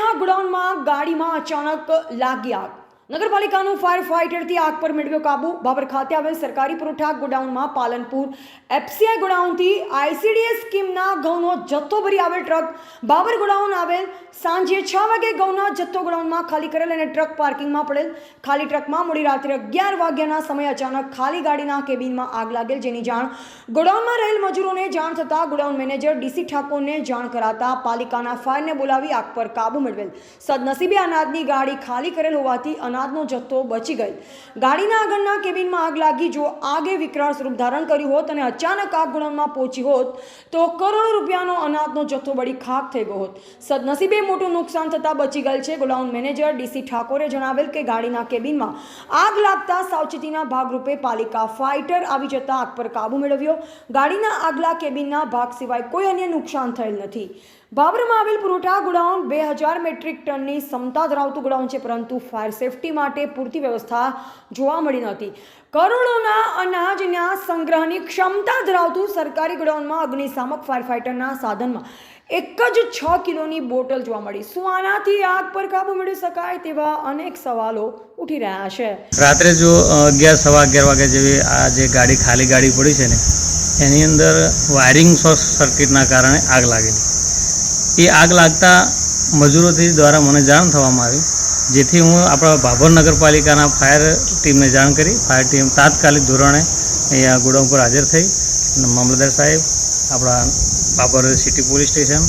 અનાજના ગોડાઉનમાં ગાડીમાં અચાનક લાગી આગ. નગરપાલિકાનું ફાયર ફાઇટરથી આગ પર મેળવ્યો કાબુ. બાબર ખાતે આવેલ સરકારી પુરવઠા ગોડાઉનમાં પાલનપુર એફસીઆઈ ગોડાઉનથી આઈસીડીએસ સ્કીમના ઘઉંનો જથ્થો ભરી આવેલ ટ્રક બાબર ગોડાઉન આવેલ. સાંજે 6 વાગે ઘઉંના જથ્થો ગોડાઉનમાં ખાલી કરેલ અને ટ્રક પાર્કિંગમાં પડેલ. ખાલી ટ્રકમાં મોડી રાત્રે 11 વાગ્યાના સમયે અચાનક ખાલી ગાડીના કેબિનમાં આગ લાગેલ, જેની જાણ ગોડાઉનમાં રહેલ મજૂરોને જાણ થતાં ગોડાઉન મેનેજર ડીસી ઠાકોરને જાણ કરાતા પાલિકાના ફાયરને બોલાવી આગ પર કાબુ મેળવેલ. સદનસીબે અનાજની ગાડી ખાલી કરેલ હોવાથી અનાજનો જથ્થો બચી ગયેલ. ગાડીના આગળના કેબિનમાં આગ લાગી. જો આગે વિકરાળ સ્વરૂપ ધારણ કર્યું હોત અને અચાનક આગ ગોડાઉનમાં પહોંચી હોત તો કરોડો રૂપિયાનો અનાજનો જથ્થો બળી ખાક થઈ ગયો હોત. સદનસીબે મોટું નુકસાન થતાં બચી ગયેલ છે. ગોડાઉન મેનેજર ડીસી ઠાકોરે જણાવેલ કે ગાડીના કેબિનમાં આગ લાગતા સાવચેતીના ભાગરૂપે પાલિકા ફાઇટર આવી જતા આગ પર કાબુ મેળવ્યો. ગાડીના આગલા કેબિનના ભાગ સિવાય કોઈ અન્ય નુકસાન થયેલ નથી. બાબરમાં આવેલ પુરવઠા ગોડાઉન 2000 મેટ્રિક ટનની ક્ષમતા ધરાવતું ગોડાઉન છે, પરંતુ ફાયર સેફટી માટે પૂરતી વ્યવસ્થા જોવા મળી નહોતી. કરોડોના અનાજના સંગ્રહની ક્ષમતા ધરાવતું સરકારી ગોડાઉનમાં અગ્નિશામક ફાયર ફાઇટરના સાધનમાં એક જ 6 કિલોની બોટલ જોવા મળી. શું આનાથી આગ પર કાબુ મેળવી શકાય તેવા અનેક સવાલો ઉઠી રહ્યા છે. રાત્રે જો 11 સવા 11 વાગ્યા જેવી આ જે ગાડી ખાલી ગાડી પડી છે ને, એની અંદર વાયરિંગ શોર્ટ સર્કિટના કારણે આગ લાગેલી. એ આગ લાગતા મજૂરોથી દ્વારા મને જાણ થવામાં આવી, જેથી હું આપણા ભાભર નગરપાલિકાના ફાયર ટીમને જાણ કરી. ફાયર ટીમ તાત્કાલિક ધોરણે અહીંયા ગોડાઉન પર હાજર થઈ અને મામલતદાર સાહેબ, આપણા Bhabhar city police station,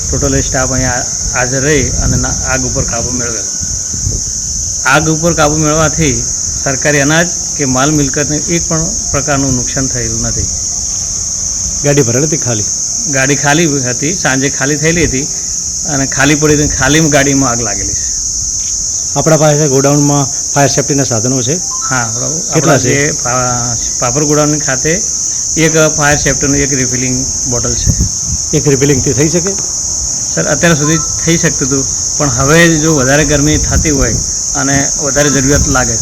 total staff અહીંયા હાજર રહી અને આગ ઉપર કાબુ મેળવેલો. આગ ઉપર કાબુ મેળવવાથી સરકારી અનાજ કે માલ મિલકતને એક પણ પ્રકારનું નુકસાન થયેલું નથી. ગાડી ભરેલી હતી ખાલી? ગાડી ખાલી હતી, સાંજે ખાલી થયેલી હતી અને ખાલી પડી હતી. ખાલી ગાડીમાં આગ લાગેલી છે. આપણા પાસે ગોડાઉનમાં ફાયર સેફ્ટીના સાધનો છે? હા, કેટલા છે? ભાભર ગોડાઉન ખાતે એક ફાયર સેફ્ટીનું એક રિફિલિંગ બોટલ છે. એક રિફિલિંગથી થઈ શકે? સર, અત્યાર સુધી થઈ શકતું હતું, પણ હવે જો વધારે ગરમી થતી હોય અને વધારે જરૂરિયાત લાગે.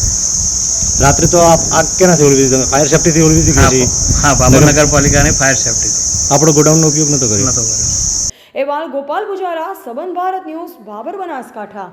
રાત્રે તો આગ કેનાથી ઓલવી હતી? તમે ફાયર સેફ્ટીથી ઓલવી હતી? હા, ભાભર નગરપાલિકાની ફાયર સેફ્ટી. આપણો ગોડાઉનનો ઉપયોગ નહોતો કર્યો? અહેવાલ ગોપાલ ગુજારા, સંબંધ ભારત ન્યૂઝ, બાબર, બનાસકાંઠા.